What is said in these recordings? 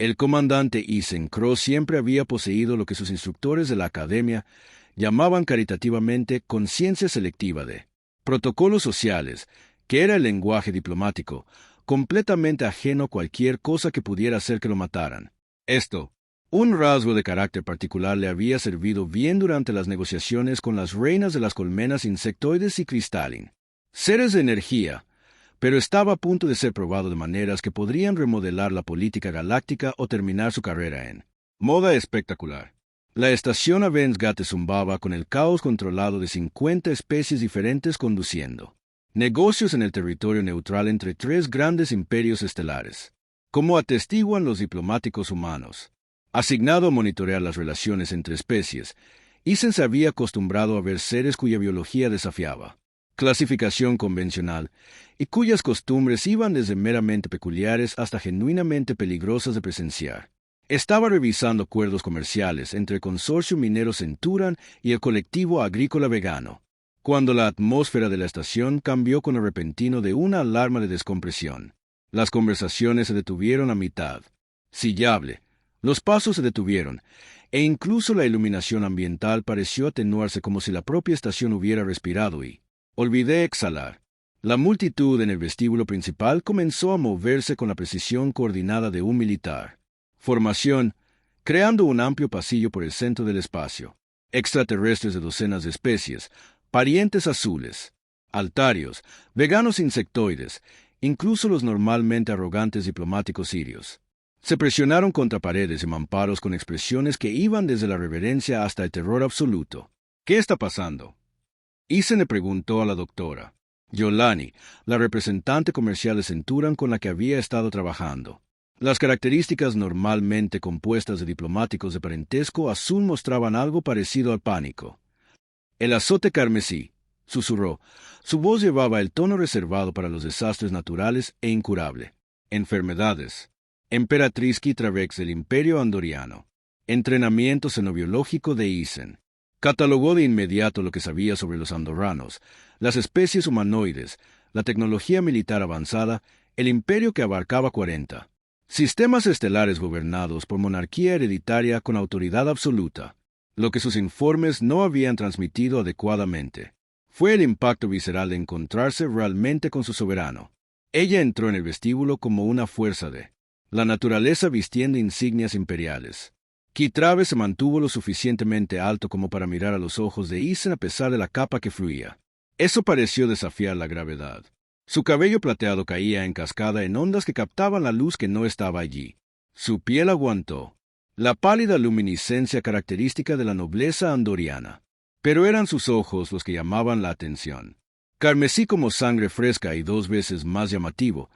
El comandante Isen Cross siempre había poseído lo que sus instructores de la academia llamaban caritativamente conciencia selectiva de protocolos sociales, que era el lenguaje diplomático, completamente ajeno a cualquier cosa que pudiera hacer que lo mataran. Esto, un rasgo de carácter particular, le había servido bien durante las negociaciones con las reinas de las colmenas insectoides y Crystalline, seres de energía, pero estaba a punto de ser probado de maneras que podrían remodelar la política galáctica o terminar su carrera en moda espectacular. La estación Avensgate zumbaba con el caos controlado de 50 especies diferentes conduciendo negocios en el territorio neutral entre tres grandes imperios estelares. Como atestiguan los diplomáticos humanos, asignado a monitorear las relaciones entre especies, Isen se había acostumbrado a ver seres cuya biología desafiaba clasificación convencional y cuyas costumbres iban desde meramente peculiares hasta genuinamente peligrosas de presenciar. Estaba revisando acuerdos comerciales entre el consorcio minero Centuran y el colectivo agrícola vegano, cuando la atmósfera de la estación cambió con el repentino de una alarma de descompresión. Las conversaciones se detuvieron a mitad. Sillable. Los pasos se detuvieron, e incluso la iluminación ambiental pareció atenuarse como si la propia estación hubiera respirado y olvidé exhalar. La multitud en el vestíbulo principal comenzó a moverse con la precisión coordinada de un militar. Formación, creando un amplio pasillo por el centro del espacio. Extraterrestres de docenas de especies, parientes azules, altarios, veganos insectoides, incluso los normalmente arrogantes diplomáticos sirios. Se presionaron contra paredes y mamparos con expresiones que iban desde la reverencia hasta el terror absoluto. ¿Qué está pasando? Isen le preguntó a la doctora Yolani, la representante comercial de Centuran con la que había estado trabajando. Las características normalmente compuestas de diplomáticos de parentesco azul mostraban algo parecido al pánico. El azote carmesí, susurró. Su voz llevaba el tono reservado para los desastres naturales e incurable. Enfermedades. Emperatriz Kitravex del Imperio Andoriano. Entrenamiento xenobiológico de Isen. Catalogó de inmediato lo que sabía sobre los andorranos, las especies humanoides, la tecnología militar avanzada, el imperio que abarcaba 40 sistemas estelares gobernados por monarquía hereditaria con autoridad absoluta. Lo que sus informes no habían transmitido adecuadamente fue el impacto visceral de encontrarse realmente con su soberano. Ella entró en el vestíbulo como una fuerza de la naturaleza vistiendo insignias imperiales. Kitrave se mantuvo lo suficientemente alto como para mirar a los ojos de Isen a pesar de la capa que fluía. Eso pareció desafiar la gravedad. Su cabello plateado caía en cascada en ondas que captaban la luz que no estaba allí. Su piel aguantó la pálida luminiscencia característica de la nobleza andoriana. Pero eran sus ojos los que llamaban la atención. Carmesí como sangre fresca y 2 veces más llamativo,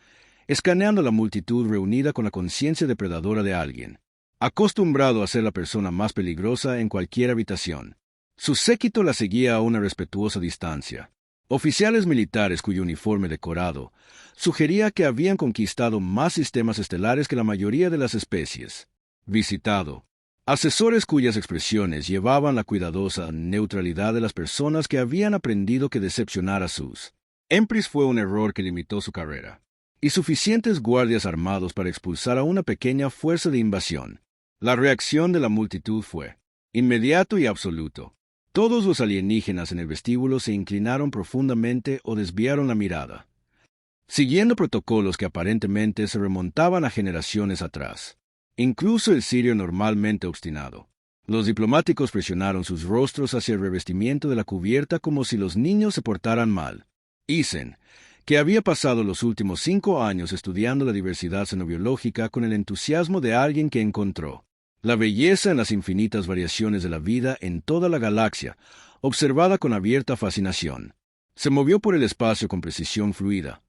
escaneando la multitud reunida con la conciencia depredadora de alguien, acostumbrado a ser la persona más peligrosa en cualquier habitación. Su séquito la seguía a una respetuosa distancia. Oficiales militares cuyo uniforme decorado sugería que habían conquistado más sistemas estelares que la mayoría de las especies. Visitado. Asesores cuyas expresiones llevaban la cuidadosa neutralidad de las personas que habían aprendido que decepcionar a sus Empris fue un error que limitó su carrera. Y suficientes guardias armados para expulsar a una pequeña fuerza de invasión. La reacción de la multitud fue inmediato y absoluto. Todos los alienígenas en el vestíbulo se inclinaron profundamente o desviaron la mirada, siguiendo protocolos que aparentemente se remontaban a generaciones atrás. Incluso el sirio normalmente obstinado. Los diplomáticos presionaron sus rostros hacia el revestimiento de la cubierta como si los niños se portaran mal. Isen, que había pasado los últimos 5 años estudiando la diversidad xenobiológica con el entusiasmo de alguien que encontró la belleza en las infinitas variaciones de la vida en toda la galaxia, observada con abierta fascinación. Se movió por el espacio con precisión fluida.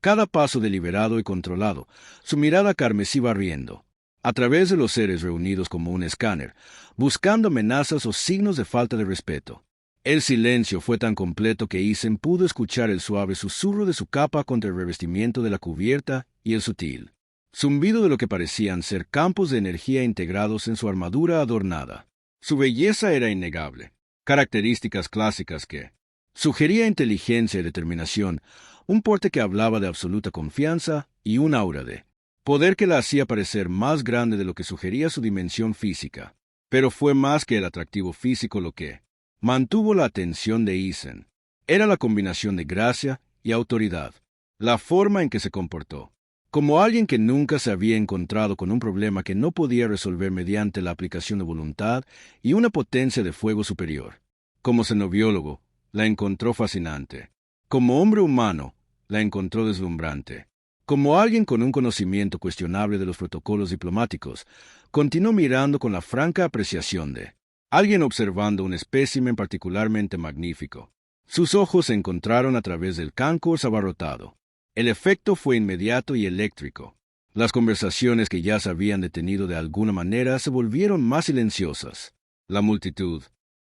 Cada paso deliberado y controlado, su mirada carmesí barriendo a través de los seres reunidos como un escáner, buscando amenazas o signos de falta de respeto. El silencio fue tan completo que Isen pudo escuchar el suave susurro de su capa contra el revestimiento de la cubierta y el sutil zumbido de lo que parecían ser campos de energía integrados en su armadura adornada. Su belleza era innegable, características clásicas que sugería inteligencia y determinación, un porte que hablaba de absoluta confianza y un aura de poder que la hacía parecer más grande de lo que sugería su dimensión física. Pero fue más que el atractivo físico lo que mantuvo la atención de Eason. Era la combinación de gracia y autoridad, la forma en que se comportó, como alguien que nunca se había encontrado con un problema que no podía resolver mediante la aplicación de voluntad y una potencia de fuego superior. Como xenobiólogo, la encontró fascinante. Como hombre humano, la encontró deslumbrante. Como alguien con un conocimiento cuestionable de los protocolos diplomáticos, continuó mirando con la franca apreciación de alguien observando un espécimen particularmente magnífico. Sus ojos se encontraron a través del cancor abarrotado. El efecto fue inmediato y eléctrico. Las conversaciones que ya se habían detenido de alguna manera se volvieron más silenciosas. La multitud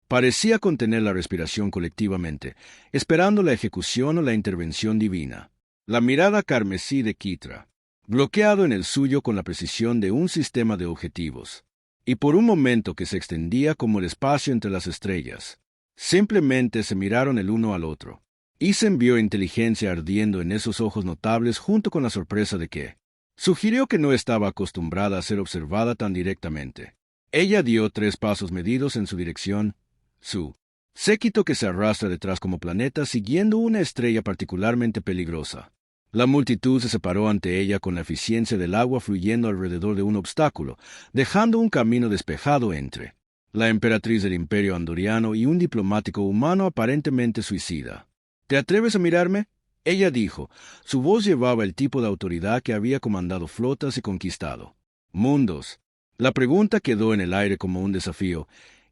parecía contener la respiración colectivamente, esperando la ejecución o la intervención divina. La mirada carmesí de Kitra, bloqueado en el suyo con la precisión de un sistema de objetivos, y por un momento que se extendía como el espacio entre las estrellas. Simplemente se miraron el uno al otro. Eason vio inteligencia ardiendo en esos ojos notables junto con la sorpresa de que sugirió que no estaba acostumbrada a ser observada tan directamente. Ella dio 3 pasos medidos en su dirección. Su séquito que se arrastra detrás como planeta siguiendo una estrella particularmente peligrosa. La multitud se separó ante ella con la eficiencia del agua fluyendo alrededor de un obstáculo, dejando un camino despejado entre la emperatriz del Imperio Andoriano y un diplomático humano aparentemente suicida. ¿Te atreves a mirarme? Ella dijo. Su voz llevaba el tipo de autoridad que había comandado flotas y conquistado mundos. La pregunta quedó en el aire como un desafío,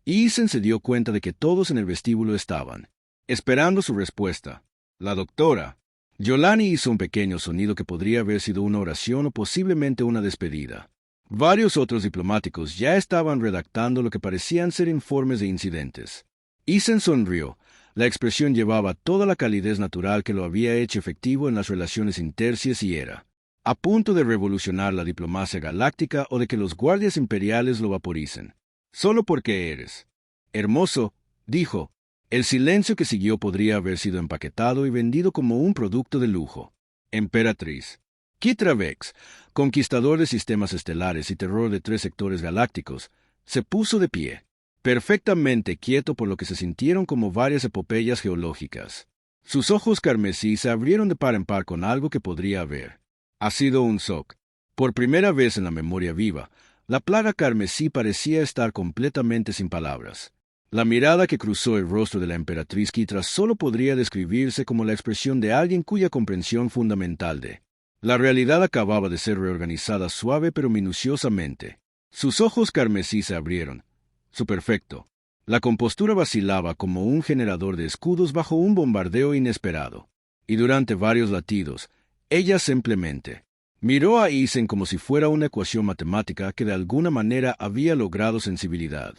y Eason se dio cuenta de que todos en el vestíbulo estaban esperando su respuesta. La doctora Yolani hizo un pequeño sonido que podría haber sido una oración o posiblemente una despedida. Varios otros diplomáticos ya estaban redactando lo que parecían ser informes de incidentes. Eason sonrió. La expresión llevaba toda la calidez natural que lo había hecho efectivo en las relaciones intercies y era a punto de revolucionar la diplomacia galáctica o de que los guardias imperiales lo vaporicen. Solo porque eres hermoso, dijo. El silencio que siguió podría haber sido empaquetado y vendido como un producto de lujo. Emperatriz. Kitra Vex, conquistador de sistemas estelares y terror de 3 sectores galácticos, se puso de pie, perfectamente quieto por lo que se sintieron como varias epopeyas geológicas. Sus ojos carmesí se abrieron de par en par con algo que podría haber ha sido un shock. Por primera vez en la memoria viva, la plaga carmesí parecía estar completamente sin palabras. La mirada que cruzó el rostro de la emperatriz Kitra solo podría describirse como la expresión de alguien cuya comprensión fundamental de la realidad acababa de ser reorganizada suave pero minuciosamente. Sus ojos carmesí se abrieron. Su perfecto. La compostura vacilaba como un generador de escudos bajo un bombardeo inesperado. Y durante varios latidos, ella simplemente miró a Eason como si fuera una ecuación matemática que de alguna manera había logrado sensibilidad.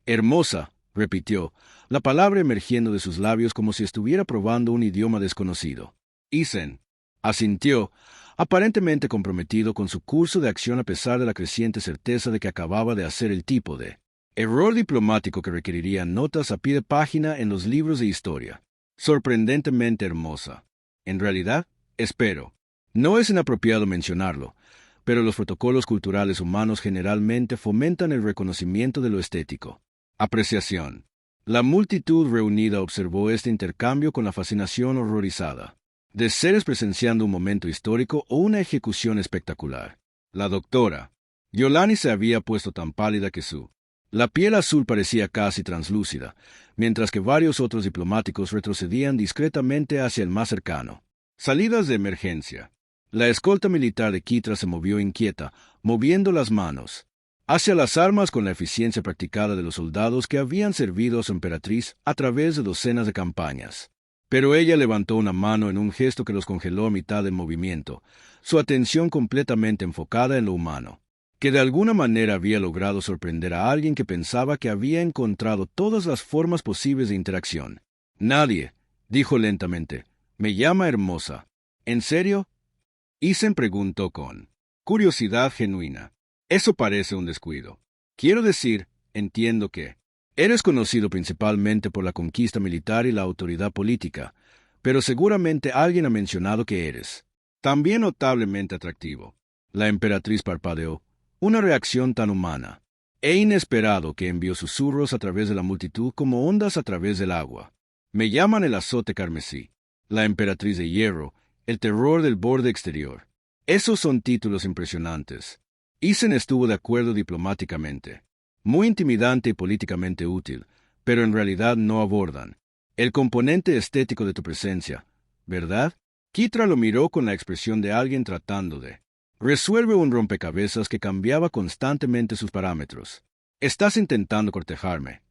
Hermosa, repitió, la palabra emergiendo de sus labios como si estuviera probando un idioma desconocido. Eason asintió, aparentemente comprometido con su curso de acción a pesar de la creciente certeza de que acababa de hacer el tipo de error diplomático que requeriría notas a pie de página en los libros de historia. Sorprendentemente hermosa. En realidad, espero. No es inapropiado mencionarlo, pero los protocolos culturales humanos generalmente fomentan el reconocimiento de lo estético. Apreciación. La multitud reunida observó este intercambio con la fascinación horrorizada de seres presenciando un momento histórico o una ejecución espectacular. La doctora Yolani se había puesto tan pálida que la piel azul parecía casi translúcida, mientras que varios otros diplomáticos retrocedían discretamente hacia el más cercano. Salidas de emergencia. La escolta militar de Kitra se movió inquieta, moviendo las manos hacia las armas con la eficiencia practicada de los soldados que habían servido a su emperatriz a través de docenas de campañas. Pero ella levantó una mano en un gesto que los congeló a mitad del movimiento, su atención completamente enfocada en lo humano, que de alguna manera había logrado sorprender a alguien que pensaba que había encontrado todas las formas posibles de interacción. Nadie, dijo lentamente, me llama hermosa. ¿En serio? Eason preguntó con curiosidad genuina. Eso parece un descuido. Quiero decir, entiendo que eres conocido principalmente por la conquista militar y la autoridad política, pero seguramente alguien ha mencionado que eres también notablemente atractivo. La emperatriz parpadeó, una reacción tan humana e inesperado que envió susurros a través de la multitud como ondas a través del agua. Me llaman el azote carmesí, la emperatriz de hierro, el terror del borde exterior. Esos son títulos impresionantes. Isen estuvo de acuerdo diplomáticamente. Muy intimidante y políticamente útil, pero en realidad no abordan el componente estético de tu presencia, ¿verdad? Kitra lo miró con la expresión de alguien tratando de resuelve un rompecabezas que cambiaba constantemente sus parámetros. Estás intentando cortejarme.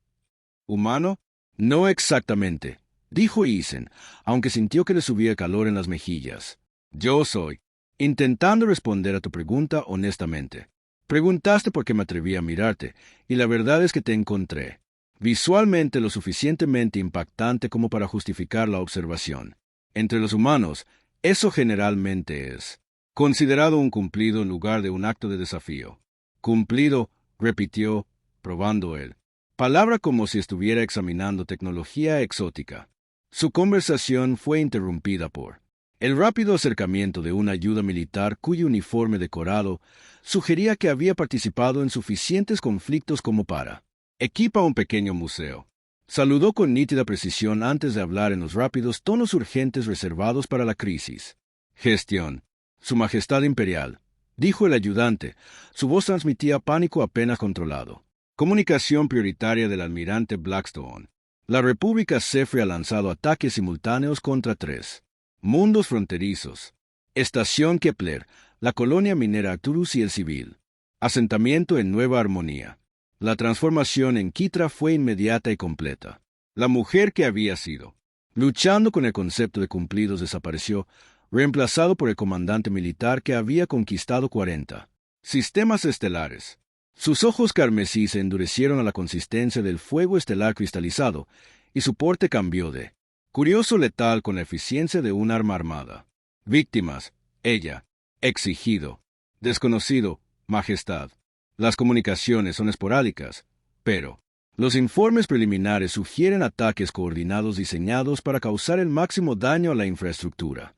¿Humano? No exactamente, dijo Isen, aunque sintió que le subía calor en las mejillas. Yo soy intentando responder a tu pregunta honestamente. Preguntaste por qué me atreví a mirarte, y la verdad es que te encontré visualmente lo suficientemente impactante como para justificar la observación. Entre los humanos, eso generalmente es considerado un cumplido en lugar de un acto de desafío. Cumplido, repitió, probando él. Palabra como si estuviera examinando tecnología exótica. Su conversación fue interrumpida por el rápido acercamiento de una ayuda militar cuyo uniforme decorado sugería que había participado en suficientes conflictos como para equipa un pequeño museo. Saludó con nítida precisión antes de hablar en los rápidos tonos urgentes reservados para la crisis. Gestión. Su Majestad Imperial, dijo el ayudante. Su voz transmitía pánico apenas controlado. Comunicación prioritaria del almirante Blackstone. La República Cefre ha lanzado ataques simultáneos contra 3 mundos fronterizos. Estación Kepler, la colonia minera Arturus y el civil. Asentamiento en Nueva Armonía. La transformación en Kitra fue inmediata y completa. La mujer que había sido luchando con el concepto de cumplidos desapareció, reemplazado por el comandante militar que había conquistado 40 sistemas estelares. Sus ojos carmesí se endurecieron a la consistencia del fuego estelar cristalizado, y su porte cambió de curioso letal con la eficiencia de un arma armada. Víctimas, ella. Exigido. Desconocido, Majestad. Las comunicaciones son esporádicas, pero los informes preliminares sugieren ataques coordinados diseñados para causar el máximo daño a la infraestructura.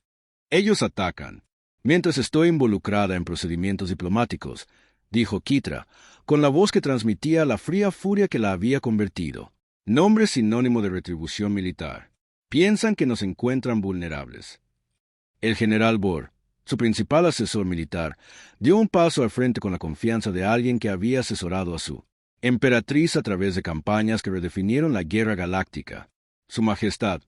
Ellos atacan. Mientras estoy involucrada en procedimientos diplomáticos, dijo Kitra, con la voz que transmitía la fría furia que la había convertido. Nombre sinónimo de retribución militar. Piensan que nos encuentran vulnerables. El general Bor, su principal asesor militar, dio un paso al frente con la confianza de alguien que había asesorado a su emperatriz a través de campañas que redefinieron la guerra galáctica. Su Majestad,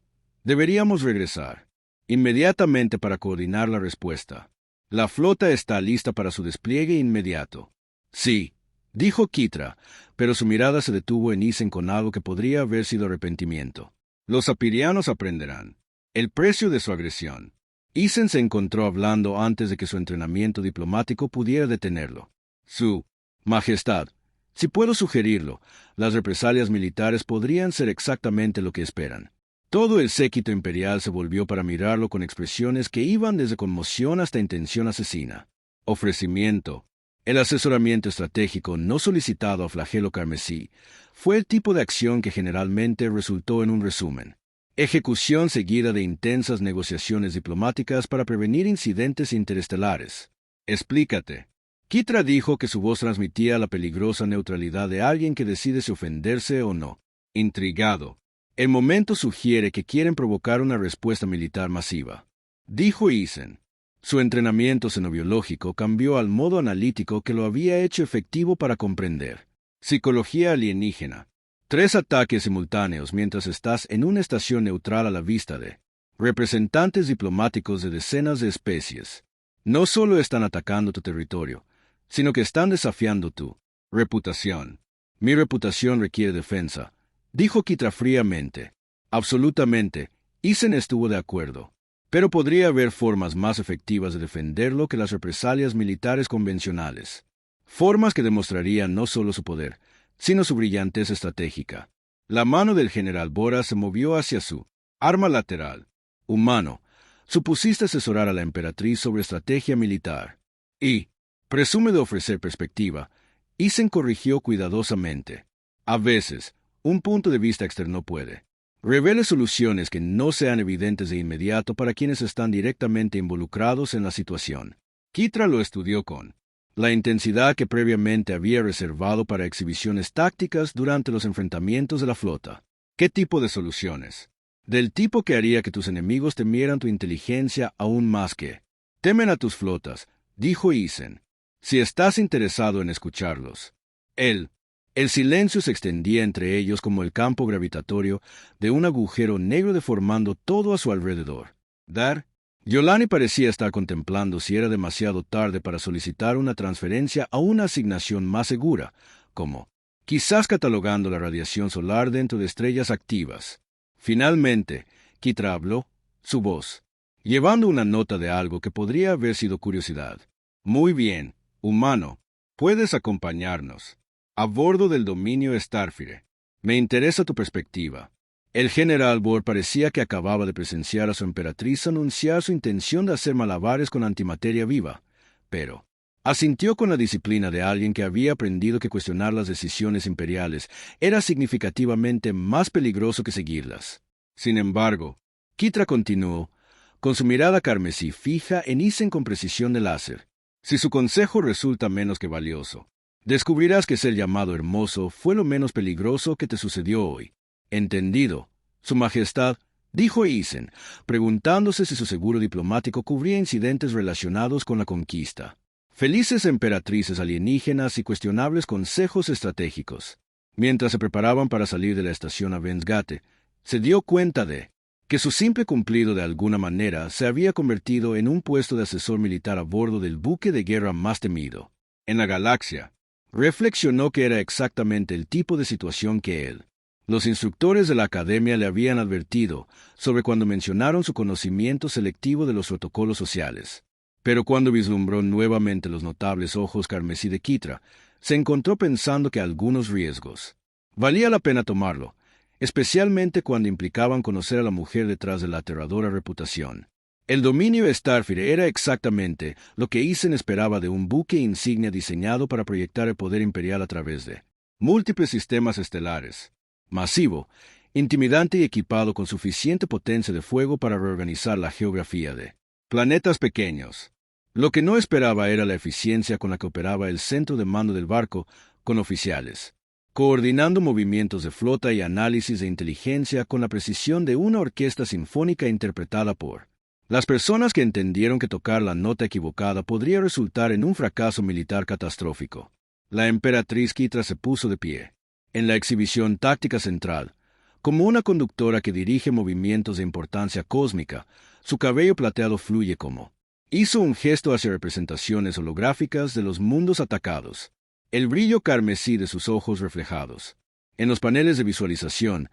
deberíamos regresar inmediatamente para coordinar la respuesta. La flota está lista para su despliegue inmediato. Sí, dijo Kitra, pero su mirada se detuvo en Isen con algo que podría haber sido arrepentimiento. Los apirianos aprenderán el precio de su agresión. Isen se encontró hablando antes de que su entrenamiento diplomático pudiera detenerlo. Su Majestad, si puedo sugerirlo, las represalias militares podrían ser exactamente lo que esperan. Todo el séquito imperial se volvió para mirarlo con expresiones que iban desde conmoción hasta intención asesina. Ofrecimiento. El asesoramiento estratégico no solicitado a Flagelo Carmesí fue el tipo de acción que generalmente resultó en un resumen. Ejecución seguida de intensas negociaciones diplomáticas para prevenir incidentes interestelares. Explícate. Kitra dijo que su voz transmitía la peligrosa neutralidad de alguien que decide si ofenderse o no. Intrigado. El momento sugiere que quieren provocar una respuesta militar masiva. Dijo Isen. Su entrenamiento xenobiológico cambió al modo analítico que lo había hecho efectivo para comprender. Psicología alienígena. 3 ataques simultáneos mientras estás en una estación neutral a la vista de representantes diplomáticos de decenas de especies. No solo están atacando tu territorio, sino que están desafiando tu reputación. Mi reputación requiere defensa, dijo Kitra fríamente. Absolutamente, Isen estuvo de acuerdo. Pero podría haber formas más efectivas de defenderlo que las represalias militares convencionales. Formas que demostrarían no solo su poder, sino su brillantez estratégica. La mano del general Bora se movió hacia su arma lateral. Humano, supusiste asesorar a la emperatriz sobre estrategia militar. Y, presume de ofrecer perspectiva, Isen corrigió cuidadosamente. A veces, un punto de vista externo puede revele soluciones que no sean evidentes de inmediato para quienes están directamente involucrados en la situación. Kitra lo estudió con la intensidad que previamente había reservado para exhibiciones tácticas durante los enfrentamientos de la flota. ¿Qué tipo de soluciones? Del tipo que haría que tus enemigos temieran tu inteligencia aún más que temen a tus flotas, dijo Isen. Si estás interesado en escucharlos. El silencio se extendía entre ellos como el campo gravitatorio de un agujero negro deformando todo a su alrededor. Yolani parecía estar contemplando si era demasiado tarde para solicitar una transferencia a una asignación más segura, como quizás catalogando la radiación solar dentro de estrellas activas. Finalmente, Kitra habló, su voz, llevando una nota de algo que podría haber sido curiosidad. Muy bien, humano, puedes acompañarnos. A bordo del dominio Starfire. Me interesa tu perspectiva. El general Bor parecía que acababa de presenciar a su emperatriz anunciar su intención de hacer malabares con antimateria viva, pero asintió con la disciplina de alguien que había aprendido que cuestionar las decisiones imperiales era significativamente más peligroso que seguirlas. Sin embargo, Kitra continuó, con su mirada carmesí fija en Isen con precisión de láser. Si su consejo resulta menos que valioso, descubrirás que ser llamado hermoso fue lo menos peligroso que te sucedió hoy. Entendido, Su Majestad, dijo Isen, preguntándose si su seguro diplomático cubría incidentes relacionados con la conquista. Felices emperatrices alienígenas y cuestionables consejos estratégicos. Mientras se preparaban para salir de la estación Avensgate, se dio cuenta de que su simple cumplido de alguna manera se había convertido en un puesto de asesor militar a bordo del buque de guerra más temido en la galaxia. Reflexionó que era exactamente el tipo de situación que él. Los instructores de la academia le habían advertido sobre cuando mencionaron su conocimiento selectivo de los protocolos sociales. Pero cuando vislumbró nuevamente los notables ojos carmesí de Kitra, se encontró pensando que algunos riesgos valía la pena tomarlo, especialmente cuando implicaban conocer a la mujer detrás de la aterradora reputación. El dominio Starfire era exactamente lo que Isen esperaba de un buque insignia diseñado para proyectar el poder imperial a través de múltiples sistemas estelares. Masivo, intimidante y equipado con suficiente potencia de fuego para reorganizar la geografía de planetas pequeños. Lo que no esperaba era la eficiencia con la que operaba el centro de mando del barco, con oficiales coordinando movimientos de flota y análisis de inteligencia con la precisión de una orquesta sinfónica interpretada por las personas que entendieron que tocar la nota equivocada podría resultar en un fracaso militar catastrófico. La emperatriz Kitra se puso de pie en la exhibición táctica central, como una conductora que dirige movimientos de importancia cósmica. Su cabello plateado fluye como hizo un gesto hacia representaciones holográficas de los mundos atacados. El brillo carmesí de sus ojos reflejados en los paneles de visualización,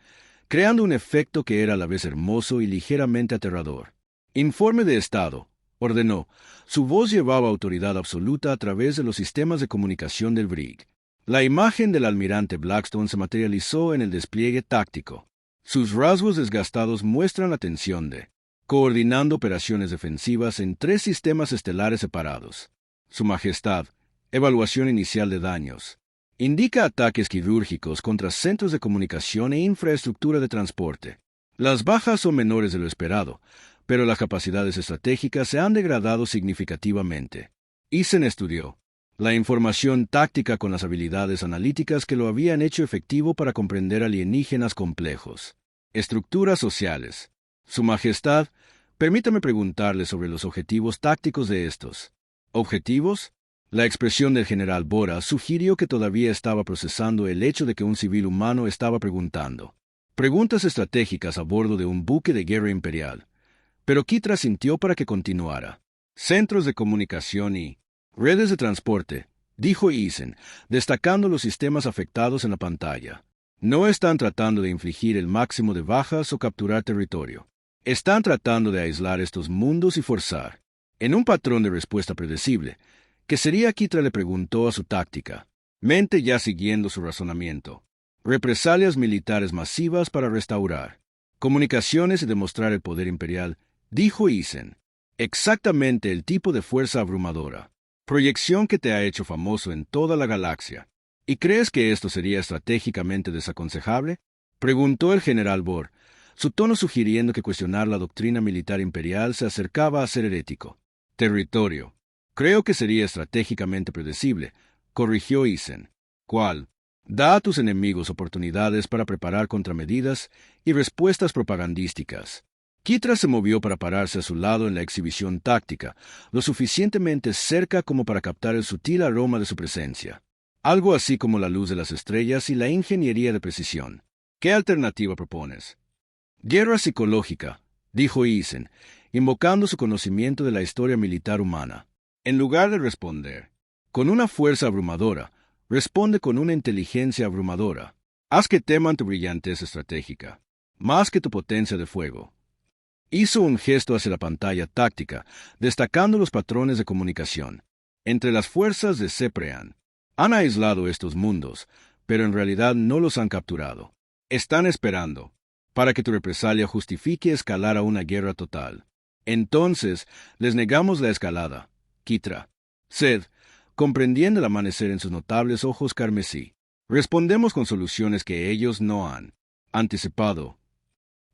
creando un efecto que era a la vez hermoso y ligeramente aterrador. Informe de estado, ordenó. Su voz llevaba autoridad absoluta a través de los sistemas de comunicación del brig. La imagen del almirante Blackstone se materializó en el despliegue táctico. Sus rasgos desgastados muestran la tensión de coordinando operaciones defensivas en 3 sistemas estelares separados. Su Majestad, evaluación inicial de daños. Indica ataques quirúrgicos contra centros de comunicación e infraestructura de transporte. Las bajas son menores de lo esperado, pero las capacidades estratégicas se han degradado significativamente. Isen estudió la información táctica con las habilidades analíticas que lo habían hecho efectivo para comprender alienígenas complejos. Estructuras sociales. Su Majestad, permítame preguntarle sobre los objetivos tácticos de estos. ¿Objetivos? La expresión del general Bora sugirió que todavía estaba procesando el hecho de que un civil humano estaba preguntando preguntas estratégicas a bordo de un buque de guerra imperial. Pero Kitra sintió para que continuara. Centros de comunicación y redes de transporte, dijo Isen, destacando los sistemas afectados en la pantalla. No están tratando de infligir el máximo de bajas o capturar territorio. Están tratando de aislar estos mundos y forzar, en un patrón de respuesta predecible, ¿qué sería? Kitra le preguntó a su táctica, mente ya siguiendo su razonamiento. Represalias militares masivas para restaurar comunicaciones y demostrar el poder imperial, dijo Isen. Exactamente el tipo de fuerza abrumadora. Proyección que te ha hecho famoso en toda la galaxia. ¿Y crees que esto sería estratégicamente desaconsejable? Preguntó el general Bor, su tono sugiriendo que cuestionar la doctrina militar imperial se acercaba a ser herético. Territorio. Creo que sería estratégicamente predecible, corrigió Isen. ¿Cuál? Da a tus enemigos oportunidades para preparar contramedidas y respuestas propagandísticas. Kitra se movió para pararse a su lado en la exhibición táctica, lo suficientemente cerca como para captar el sutil aroma de su presencia. Algo así como la luz de las estrellas y la ingeniería de precisión. ¿Qué alternativa propones? Guerra psicológica, dijo Isen, invocando su conocimiento de la historia militar humana. En lugar de responder con una fuerza abrumadora, responde con una inteligencia abrumadora. Haz que teman tu brillantez estratégica, más que tu potencia de fuego. Hizo un gesto hacia la pantalla táctica, destacando los patrones de comunicación. Entre las fuerzas de Ceprean, han aislado estos mundos, pero en realidad no los han capturado. Están esperando para que tu represalia justifique escalar a una guerra total. Entonces, les negamos la escalada. Kitra. Sed, comprendiendo el amanecer en sus notables ojos carmesí. Respondemos con soluciones que ellos no han anticipado.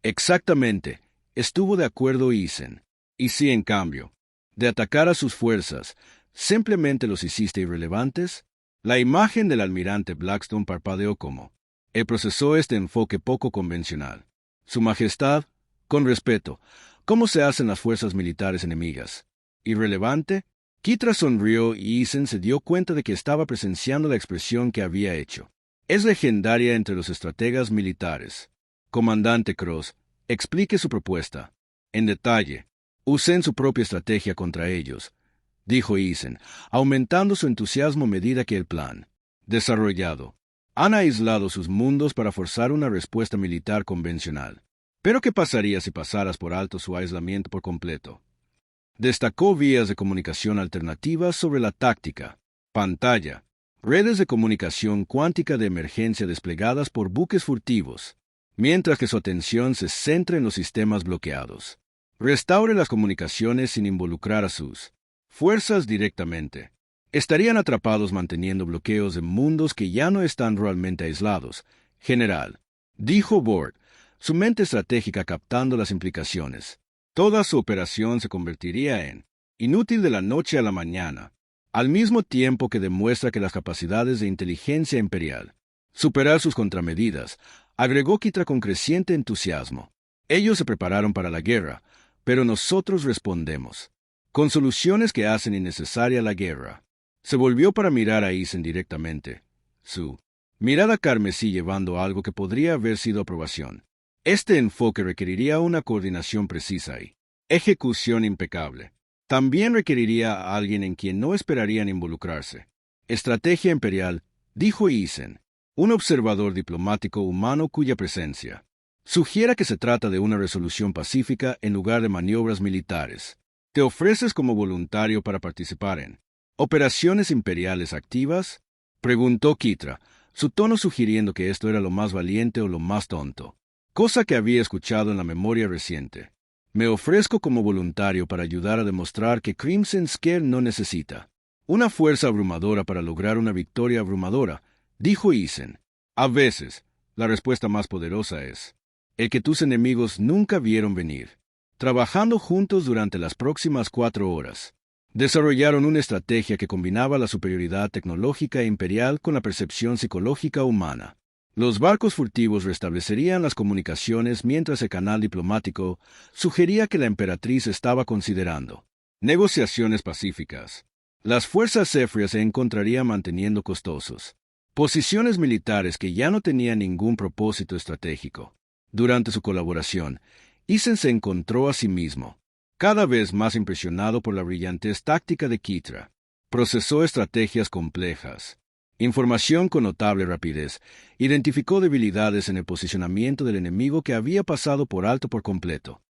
Exactamente, estuvo de acuerdo Isen. Y si, en cambio, de atacar a sus fuerzas, simplemente los hiciste irrelevantes, la imagen del almirante Blackstone parpadeó como. Él procesó este enfoque poco convencional. Su Majestad, con respeto, ¿cómo se hacen las fuerzas militares enemigas? ¿Irrelevante? Kitra sonrió y Isen se dio cuenta de que estaba presenciando la expresión que había hecho. Es legendaria entre los estrategas militares. Comandante Cross, explique su propuesta. En detalle. Usen su propia estrategia contra ellos, dijo Isen, aumentando su entusiasmo a medida que el plan desarrollado. Han aislado sus mundos para forzar una respuesta militar convencional. Pero ¿qué pasaría si pasaras por alto su aislamiento por completo? Destacó vías de comunicación alternativas sobre la táctica, pantalla, redes de comunicación cuántica de emergencia desplegadas por buques furtivos, mientras que su atención se centra en los sistemas bloqueados. Restaure las comunicaciones sin involucrar a sus fuerzas directamente. Estarían atrapados manteniendo bloqueos de mundos que ya no están realmente aislados. General, dijo Bord, su mente estratégica captando las implicaciones. Toda su operación se convertiría en inútil de la noche a la mañana, al mismo tiempo que demuestra que las capacidades de inteligencia imperial superar sus contramedidas, agregó Kitra con creciente entusiasmo. Ellos se prepararon para la guerra, pero nosotros respondemos con soluciones que hacen innecesaria la guerra. Se volvió para mirar a Isen directamente, su mirada carmesí llevando algo que podría haber sido aprobación. Este enfoque requeriría una coordinación precisa y ejecución impecable. También requeriría a alguien en quien no esperarían involucrarse. Estrategia imperial, dijo Isen, un observador diplomático humano cuya presencia sugiera que se trata de una resolución pacífica en lugar de maniobras militares. ¿Te ofreces como voluntario para participar en operaciones imperiales activas? Preguntó Kitra, su tono sugiriendo que esto era lo más valiente o lo más tonto, cosa que había escuchado en la memoria reciente. Me ofrezco como voluntario para ayudar a demostrar que Crimson Scare no necesita una fuerza abrumadora para lograr una victoria abrumadora, dijo Isen. A veces, la respuesta más poderosa es el que tus enemigos nunca vieron venir. Trabajando juntos durante las próximas 4 horas, desarrollaron una estrategia que combinaba la superioridad tecnológica imperial con la percepción psicológica humana. Los barcos furtivos restablecerían las comunicaciones mientras el canal diplomático sugería que la emperatriz estaba considerando negociaciones pacíficas. Las fuerzas cefrias se encontrarían manteniendo costosos posiciones militares que ya no tenían ningún propósito estratégico. Durante su colaboración, Isen se encontró a sí mismo, cada vez más impresionado por la brillantez táctica de Kitra. Procesó estrategias complejas, información con notable rapidez, identificó debilidades en el posicionamiento del enemigo que había pasado por alto por completo,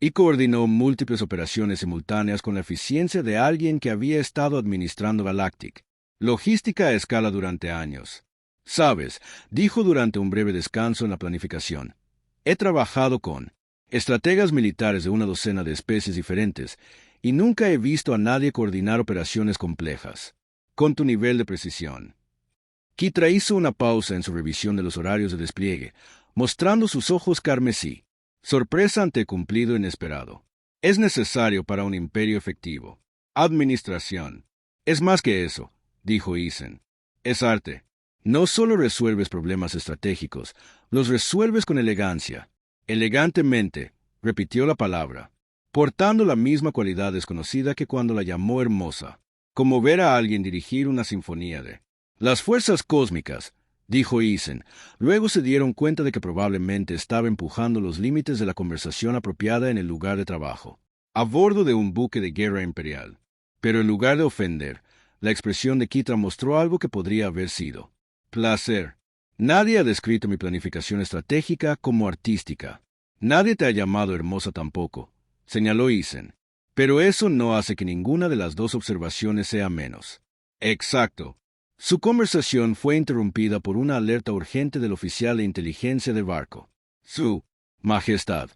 y coordinó múltiples operaciones simultáneas con la eficiencia de alguien que había estado administrando Galactic. Logística a escala durante años. Sabes, dijo durante un breve descanso en la planificación. He trabajado con estrategas militares de una docena de especies diferentes y nunca he visto a nadie coordinar operaciones complejas con tu nivel de precisión. Kitra hizo una pausa en su revisión de los horarios de despliegue, mostrando sus ojos carmesí. Sorpresa ante el cumplido inesperado. Es necesario para un imperio efectivo Administración. Es más que eso, dijo Isen. Es arte. No solo resuelves problemas estratégicos, los resuelves con elegancia. Elegantemente, repitió la palabra, portando la misma cualidad desconocida que cuando la llamó hermosa, como ver a alguien dirigir una sinfonía de las fuerzas cósmicas, dijo Isen. Luego se dieron cuenta de que probablemente estaba empujando los límites de la conversación apropiada en el lugar de trabajo, a bordo de un buque de guerra imperial. Pero en lugar de ofender, la expresión de Kitra mostró algo que podría haber sido placer. Nadie ha descrito mi planificación estratégica como artística. Nadie te ha llamado hermosa tampoco, señaló Isen. Pero eso no hace que ninguna de las dos observaciones sea menos. Exacto. Su conversación fue interrumpida por una alerta urgente del oficial de inteligencia del barco. Su Majestad,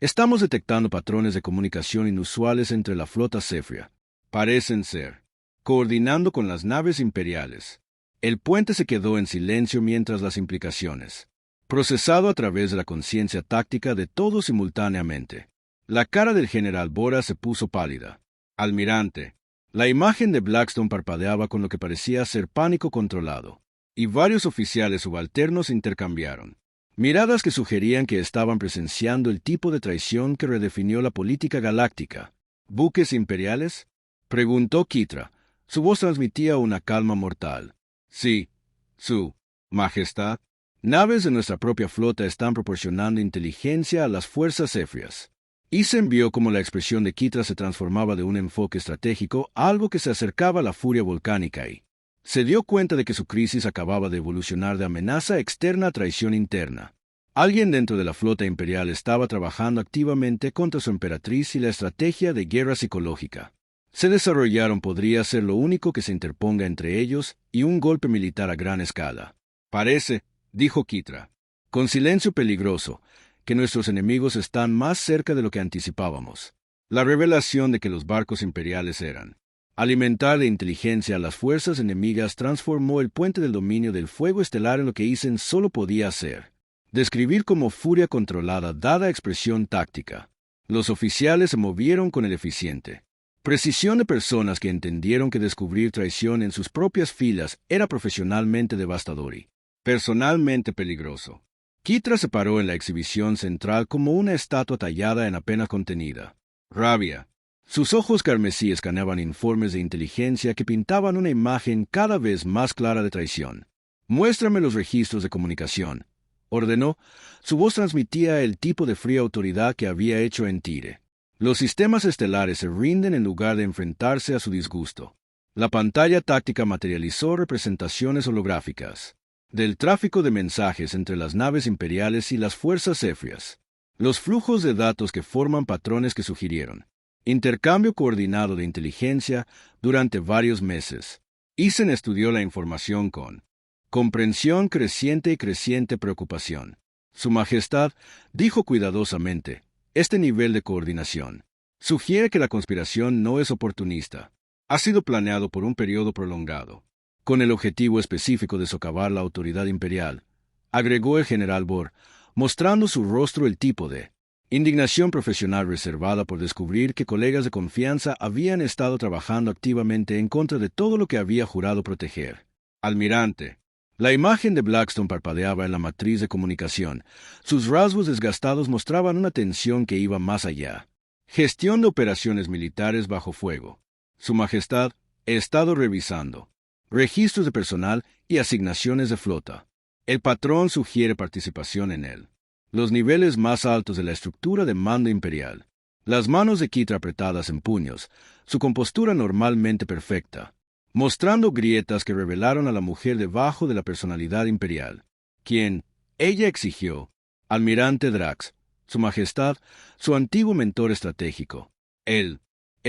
estamos detectando patrones de comunicación inusuales entre la flota cefria. Parecen ser coordinando con las naves imperiales. El puente se quedó en silencio mientras las implicaciones, procesado a través de la conciencia táctica de todos simultáneamente. La cara del general Bora se puso pálida. Almirante. La imagen de Blackstone parpadeaba con lo que parecía ser pánico controlado, y varios oficiales subalternos intercambiaron miradas que sugerían que estaban presenciando el tipo de traición que redefinió la política galáctica. ¿Buques imperiales?, preguntó Kitra. Su voz transmitía una calma mortal. Sí, Su Majestad. Naves de nuestra propia flota están proporcionando inteligencia a las fuerzas cefrias. Isen vio cómo la expresión de Kitra se transformaba de un enfoque estratégico a algo que se acercaba a la furia volcánica y se dio cuenta de que su crisis acababa de evolucionar de amenaza externa a traición interna. Alguien dentro de la flota imperial estaba trabajando activamente contra su emperatriz y la estrategia de guerra psicológica se desarrollaron podría ser lo único que se interponga entre ellos y un golpe militar a gran escala. Parece, dijo Kitra, con silencio peligroso, que nuestros enemigos están más cerca de lo que anticipábamos. La revelación de que los barcos imperiales eran alimentar de inteligencia a las fuerzas enemigas transformó el puente del dominio del fuego estelar en lo que Isen solo podía hacer: describir como furia controlada dada expresión táctica. Los oficiales se movieron con el eficiente precisión de personas que entendieron que descubrir traición en sus propias filas era profesionalmente devastador y personalmente peligroso. Kitra se paró en la exhibición central como una estatua tallada en apenas contenida rabia. Sus ojos carmesí escaneaban informes de inteligencia que pintaban una imagen cada vez más clara de traición. «Muéstrame los registros de comunicación», ordenó. Su voz transmitía el tipo de fría autoridad que había hecho en Tire. Los sistemas estelares se rinden en lugar de enfrentarse a su disgusto. La pantalla táctica materializó representaciones holográficas del tráfico de mensajes entre las naves imperiales y las fuerzas cefrias. Los flujos de datos que forman patrones que sugirieron intercambio coordinado de inteligencia durante varios meses. Isen estudió la información con comprensión creciente y creciente preocupación. Su Majestad dijo cuidadosamente: este nivel de coordinación sugiere que la conspiración no es oportunista. Ha sido planeado por un periodo prolongado, con el objetivo específico de socavar la autoridad imperial, agregó el general Bor, mostrando su rostro el tipo de indignación profesional reservada por descubrir que colegas de confianza habían estado trabajando activamente en contra de todo lo que había jurado proteger. Almirante. La imagen de Blackstone parpadeaba en la matriz de comunicación. Sus rasgos desgastados mostraban una tensión que iba más allá. Gestión de operaciones militares bajo fuego. Su Majestad, he estado revisando registros de personal y asignaciones de flota. El patrón sugiere participación en él. Los niveles más altos de la estructura de mando imperial. Las manos de Kitra apretadas en puños, su compostura normalmente perfecta, mostrando grietas que revelaron a la mujer debajo de la personalidad imperial, quien, ella exigió, Almirante Drax, Su Majestad, su antiguo mentor estratégico. El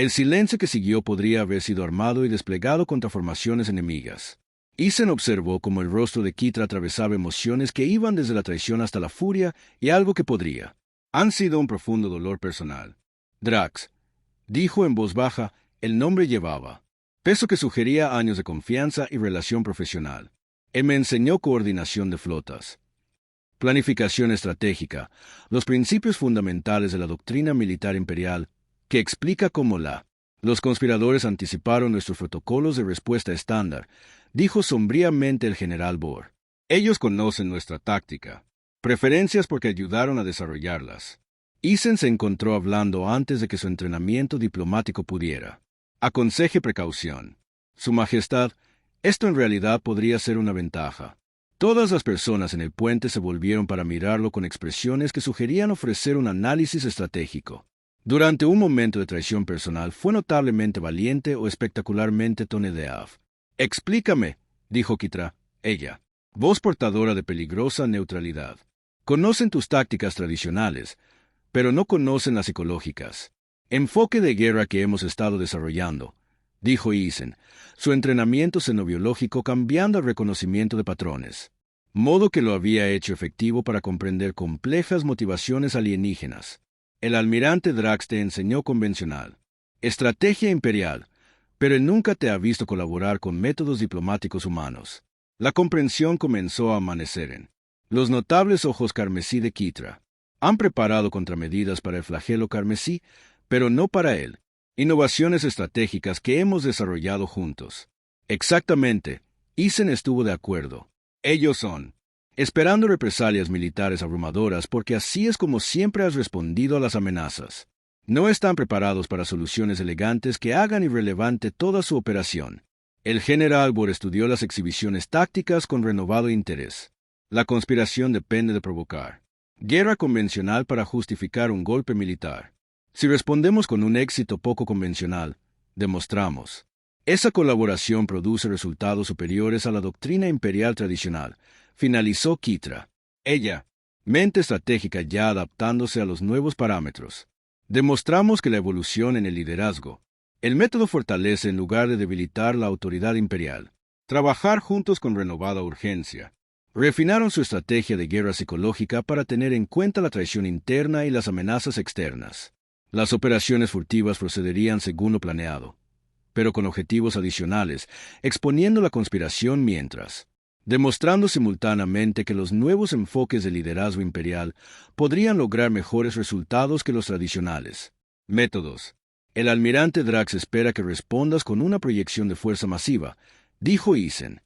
silencio que siguió podría haber sido armado y desplegado contra formaciones enemigas. Isen observó cómo el rostro de Kitra atravesaba emociones que iban desde la traición hasta la furia y algo que podría han sido un profundo dolor personal. Drax, dijo en voz baja, el nombre llevaba peso que sugería años de confianza y relación profesional. Él me enseñó coordinación de flotas, planificación estratégica, los principios fundamentales de la doctrina militar imperial, que explica cómo la Los conspiradores anticiparon nuestros protocolos de respuesta estándar, dijo sombríamente el general Bohr. Ellos conocen nuestra táctica. Preferencias porque ayudaron a desarrollarlas. Eisen se encontró hablando antes de que su entrenamiento diplomático pudiera. Aconseje precaución. Su Majestad, esto en realidad podría ser una ventaja. Todas las personas en el puente se volvieron para mirarlo con expresiones que sugerían ofrecer un análisis estratégico. Durante un momento de traición personal, fue notablemente valiente o espectacularmente tonedeave. Explícame, dijo Kitra, ella, voz portadora de peligrosa neutralidad. Conocen tus tácticas tradicionales, pero no conocen las psicológicas. Enfoque de guerra que hemos estado desarrollando, dijo Eisen, su entrenamiento xenobiológico cambiando al reconocimiento de patrones, modo que lo había hecho efectivo para comprender complejas motivaciones alienígenas. El almirante Drax te enseñó convencional, estrategia imperial, pero él nunca te ha visto colaborar con métodos diplomáticos humanos. La comprensión comenzó a amanecer en los notables ojos carmesí de Kitra. Han preparado contramedidas para el flagelo carmesí, pero no para él. Innovaciones estratégicas que hemos desarrollado juntos. Exactamente, Eisen estuvo de acuerdo. Ellos son, esperando represalias militares abrumadoras porque así es como siempre has respondido a las amenazas. No están preparados para soluciones elegantes que hagan irrelevante toda su operación. El general Bohr estudió las exhibiciones tácticas con renovado interés. La conspiración depende de provocar guerra convencional para justificar un golpe militar. Si respondemos con un éxito poco convencional, demostramos. Esa colaboración produce resultados superiores a la doctrina imperial tradicional, finalizó Kitra. Ella, mente estratégica ya adaptándose a los nuevos parámetros. Demostramos que la evolución en el liderazgo, el método fortalece en lugar de debilitar la autoridad imperial. Trabajar juntos con renovada urgencia. Refinaron su estrategia de guerra psicológica para tener en cuenta la traición interna y las amenazas externas. Las operaciones furtivas procederían según lo planeado, pero con objetivos adicionales, exponiendo la conspiración mientras, demostrando simultáneamente que los nuevos enfoques de liderazgo imperial podrían lograr mejores resultados que los tradicionales. Métodos. El almirante Drax espera que respondas con una proyección de fuerza masiva, dijo Eisen,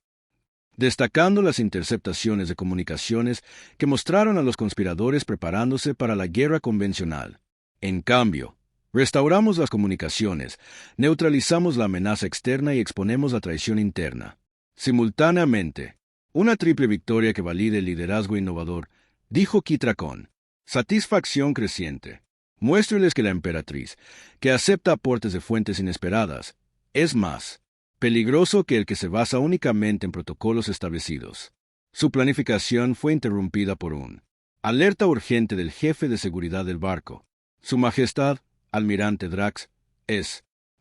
destacando las interceptaciones de comunicaciones que mostraron a los conspiradores preparándose para la guerra convencional. En cambio, restauramos las comunicaciones, neutralizamos la amenaza externa y exponemos la traición interna. Simultáneamente, una triple victoria que valide el liderazgo innovador, dijo Kitra con satisfacción creciente. Muéstreles que la emperatriz, que acepta aportes de fuentes inesperadas, es más peligroso que el que se basa únicamente en protocolos establecidos. Su planificación fue interrumpida por un alerta urgente del jefe de seguridad del barco. Su Majestad, almirante Drax,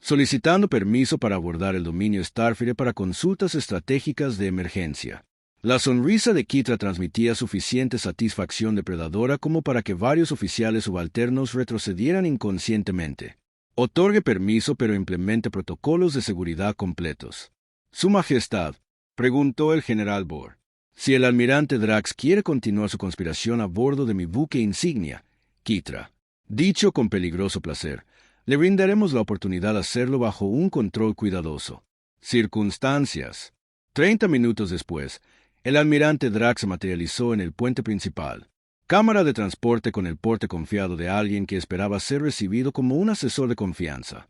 solicitando permiso para abordar el dominio Starfire para consultas estratégicas de emergencia. La sonrisa de Kitra transmitía suficiente satisfacción depredadora como para que varios oficiales subalternos retrocedieran inconscientemente. Otorgue permiso pero implemente protocolos de seguridad completos. Su Majestad, preguntó el general Bohr, si el almirante Drax quiere continuar su conspiración a bordo de mi buque insignia, Kitra. Dicho con peligroso placer, le brindaremos la oportunidad de hacerlo bajo un control cuidadoso. Circunstancias. 30 minutos después, el almirante Drax se materializó en el puente principal. Cámara de transporte con el porte confiado de alguien que esperaba ser recibido como un asesor de confianza.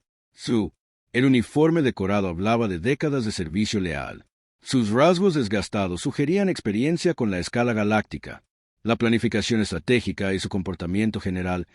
El uniforme decorado hablaba de décadas de servicio leal. Sus rasgos desgastados sugerían experiencia con la escala galáctica. La planificación estratégica y su comportamiento general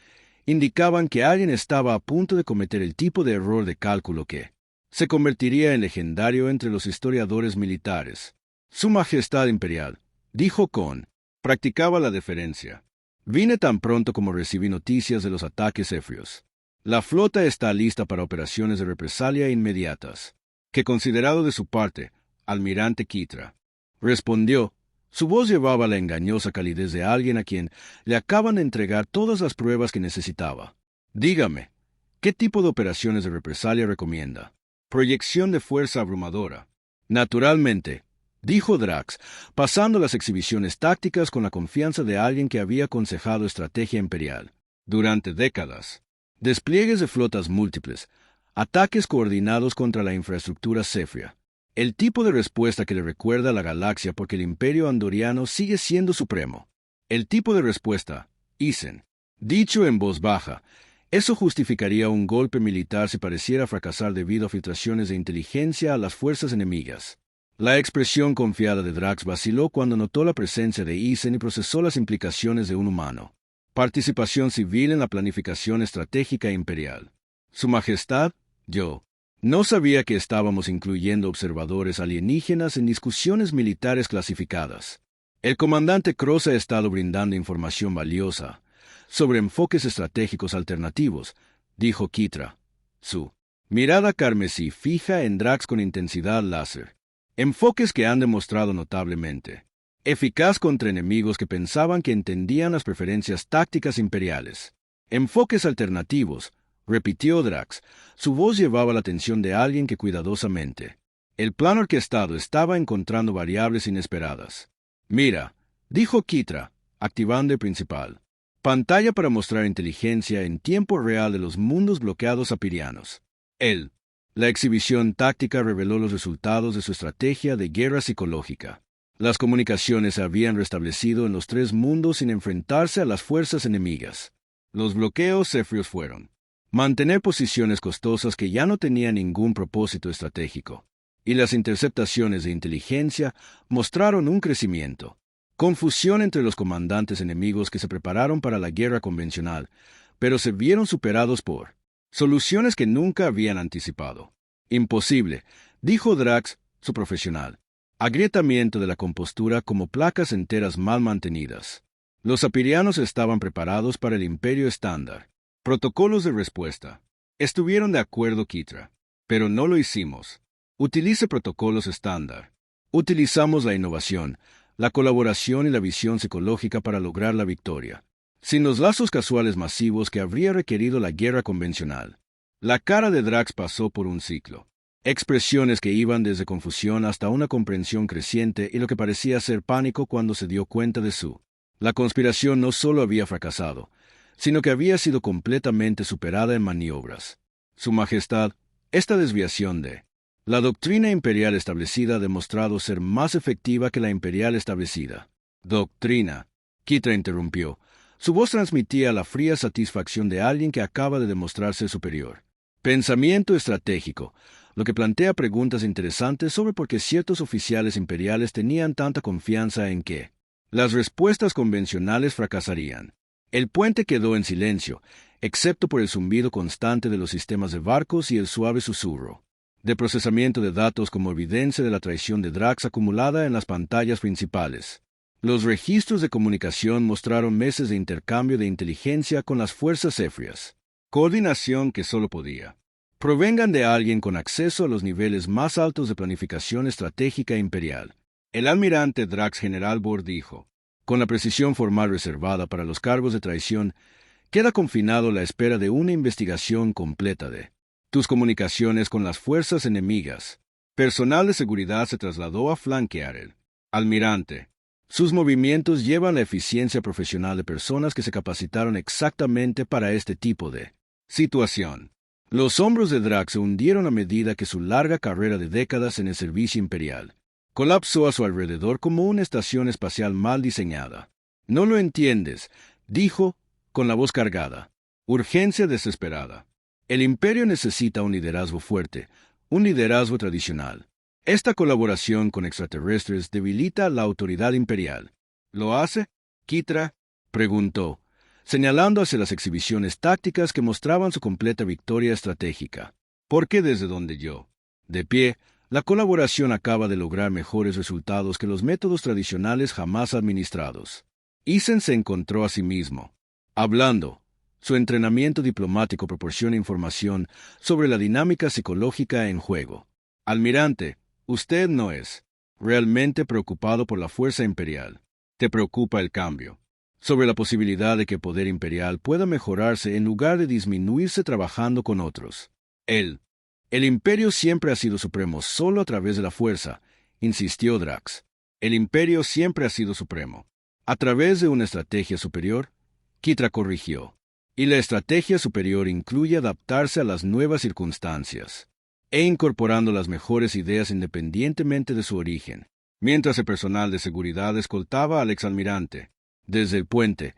indicaban que alguien estaba a punto de cometer el tipo de error de cálculo que se convertiría en legendario entre los historiadores militares. Su Majestad Imperial, dijo Con, practicaba la deferencia. Vine tan pronto como recibí noticias de los ataques éfrios. La flota está lista para operaciones de represalia inmediatas. Que considerado de su parte, almirante Kitra, respondió. Su voz llevaba la engañosa calidez de alguien a quien le acaban de entregar todas las pruebas que necesitaba. Dígame, ¿qué tipo de operaciones de represalia recomienda? Proyección de fuerza abrumadora. Naturalmente, dijo Drax, pasando las exhibiciones tácticas con la confianza de alguien que había aconsejado estrategia imperial. Durante décadas. Despliegues de flotas múltiples, Ataques coordinados contra la infraestructura cefria. El tipo de respuesta que le recuerda a la galaxia porque el imperio andoriano sigue siendo supremo. El tipo de respuesta, Isen. Dicho en voz baja, eso justificaría un golpe militar si pareciera fracasar debido a filtraciones de inteligencia a las fuerzas enemigas. La expresión confiada de Drax vaciló cuando notó la presencia de Isen y procesó las implicaciones de un humano. Participación civil en la planificación estratégica imperial. Su Majestad, yo. No sabía que estábamos incluyendo observadores alienígenas en discusiones militares clasificadas. El comandante Cross ha estado brindando información valiosa sobre enfoques estratégicos alternativos, dijo Kitra. Su mirada carmesí fija en Drax con intensidad láser. Enfoques que han demostrado notablemente eficaz contra enemigos que pensaban que entendían las preferencias tácticas imperiales. Enfoques alternativos, repitió Drax. Su voz llevaba la atención de alguien que cuidadosamente. El plan orquestado estaba encontrando variables inesperadas. Mira, dijo Kitra, activando el principal. Pantalla para mostrar inteligencia en tiempo real de los mundos bloqueados apirianos. La exhibición táctica reveló los resultados de su estrategia de guerra psicológica. Las comunicaciones se habían restablecido en los 3 mundos sin enfrentarse a las fuerzas enemigas. Los bloqueos cefrios fueron mantener posiciones costosas que ya no tenían ningún propósito estratégico, y las interceptaciones de inteligencia mostraron un crecimiento. Confusión entre los comandantes enemigos que se prepararon para la guerra convencional, pero se vieron superados por soluciones que nunca habían anticipado. Imposible, dijo Drax, su profesional. Agrietamiento de la compostura como placas enteras mal mantenidas. Los apirianos estaban preparados para el imperio estándar. Protocolos de respuesta. Estuvieron de acuerdo Kitra, pero no lo hicimos. Utilice protocolos estándar. Utilizamos la innovación, la colaboración y la visión psicológica para lograr la victoria, sin los lazos casuales masivos que habría requerido la guerra convencional. La cara de Drax pasó por un ciclo. Expresiones que iban desde confusión hasta una comprensión creciente y lo que parecía ser pánico cuando se dio cuenta de la conspiración no solo había fracasado, sino que había sido completamente superada en maniobras. Su Majestad, esta desviación de la doctrina imperial establecida ha demostrado ser más efectiva que la imperial establecida. Doctrina, Kitra interrumpió. Su voz transmitía la fría satisfacción de alguien que acaba de demostrarse superior. Pensamiento estratégico, lo que plantea preguntas interesantes sobre por qué ciertos oficiales imperiales tenían tanta confianza en que las respuestas convencionales fracasarían. El puente quedó en silencio, excepto por el zumbido constante de los sistemas de barcos y el suave susurro de procesamiento de datos como evidencia de la traición de Drax acumulada en las pantallas principales. Los registros de comunicación mostraron meses de intercambio de inteligencia con las fuerzas cefrias. Coordinación que solo podía provengan de alguien con acceso a los niveles más altos de planificación estratégica imperial. El almirante Drax General Bor dijo, con la precisión formal reservada para los cargos de traición, queda confinado la espera de una investigación completa de tus comunicaciones con las fuerzas enemigas. Personal de seguridad se trasladó a flanquear el almirante. Sus movimientos llevan la eficiencia profesional de personas que se capacitaron exactamente para este tipo de situación. Los hombros de Drax se hundieron a medida que su larga carrera de décadas en el servicio imperial colapsó a su alrededor como una estación espacial mal diseñada. No lo entiendes, dijo, con la voz cargada. Urgencia desesperada. El imperio necesita un liderazgo fuerte, un liderazgo tradicional. Esta colaboración con extraterrestres debilita la autoridad imperial. ¿Lo hace? Kitra preguntó, señalando hacia las exhibiciones tácticas que mostraban su completa victoria estratégica. Porque desde donde yo, de pie, la colaboración acaba de lograr mejores resultados que los métodos tradicionales jamás administrados. Isen se encontró a sí mismo, hablando. Su entrenamiento diplomático proporciona información sobre la dinámica psicológica en juego. Almirante, usted no es realmente preocupado por la fuerza imperial. Te preocupa el cambio. Sobre la posibilidad de que el poder imperial pueda mejorarse en lugar de disminuirse trabajando con otros. El imperio siempre ha sido supremo solo a través de la fuerza, insistió Drax. El imperio siempre ha sido supremo. A través de una estrategia superior, Kitra corrigió. Y la estrategia superior incluye adaptarse a las nuevas circunstancias e incorporando las mejores ideas independientemente de su origen. Mientras el personal de seguridad escoltaba al exalmirante desde el puente,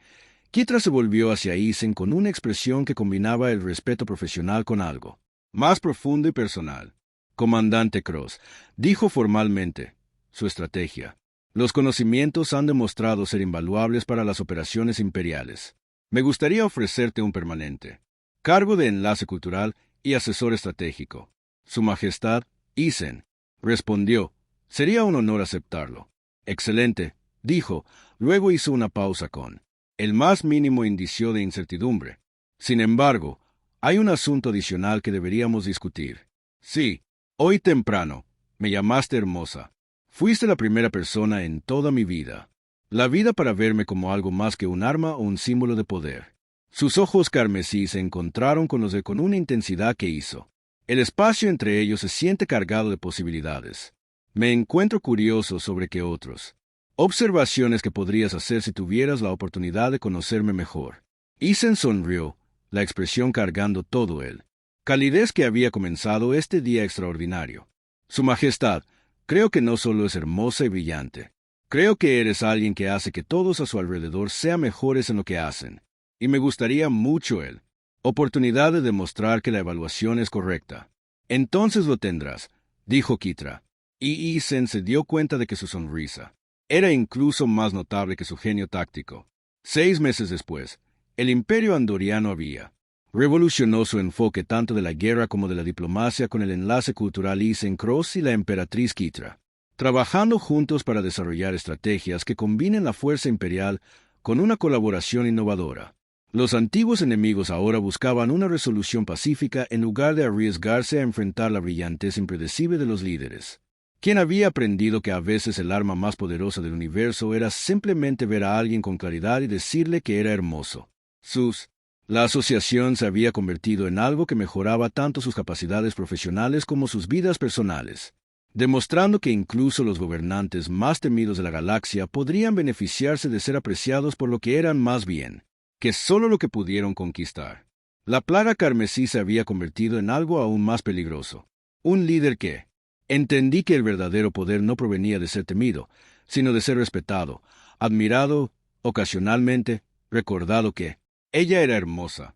Kitra se volvió hacia Isen con una expresión que combinaba el respeto profesional con algo más profundo y personal. Comandante Cross, dijo formalmente, su estrategia. Los conocimientos han demostrado ser invaluables para las operaciones imperiales. Me gustaría ofrecerte un permanente cargo de enlace cultural y asesor estratégico. Su Majestad, Isen, respondió, sería un honor aceptarlo. Excelente, dijo, luego hizo una pausa con el más mínimo indicio de incertidumbre. Sin embargo, hay un asunto adicional que deberíamos discutir. Sí, hoy temprano, me llamaste hermosa. Fuiste la primera persona en toda mi vida. La vida para verme como algo más que un arma o un símbolo de poder. Sus ojos carmesí se encontraron con los de con una intensidad que hizo. El espacio entre ellos se siente cargado de posibilidades. Me encuentro curioso sobre qué otros observaciones que podrías hacer si tuvieras la oportunidad de conocerme mejor. Isen sonrió, la expresión cargando todo él. Calidez que había comenzado este día extraordinario. Su Majestad, creo que no solo es hermosa y brillante. Creo que eres alguien que hace que todos a su alrededor sean mejores en lo que hacen. Y me gustaría mucho el oportunidad de demostrar que la evaluación es correcta. Entonces lo tendrás, dijo Kitra. Y Isen se dio cuenta de que su sonrisa era incluso más notable que su genio táctico. 6 meses después, el imperio andoriano había revolucionó su enfoque tanto de la guerra como de la diplomacia con el enlace cultural Isen Cross y la emperatriz Kitra, trabajando juntos para desarrollar estrategias que combinen la fuerza imperial con una colaboración innovadora. Los antiguos enemigos ahora buscaban una resolución pacífica en lugar de arriesgarse a enfrentar la brillantez impredecible de los líderes. Quien había aprendido que a veces el arma más poderosa del universo era simplemente ver a alguien con claridad y decirle que era hermoso. La asociación se había convertido en algo que mejoraba tanto sus capacidades profesionales como sus vidas personales, demostrando que incluso los gobernantes más temidos de la galaxia podrían beneficiarse de ser apreciados por lo que eran más bien que solo lo que pudieron conquistar. La plaga carmesí se había convertido en algo aún más peligroso. Un líder que entendí que el verdadero poder no provenía de ser temido, sino de ser respetado, admirado, ocasionalmente, recordado que ella era hermosa.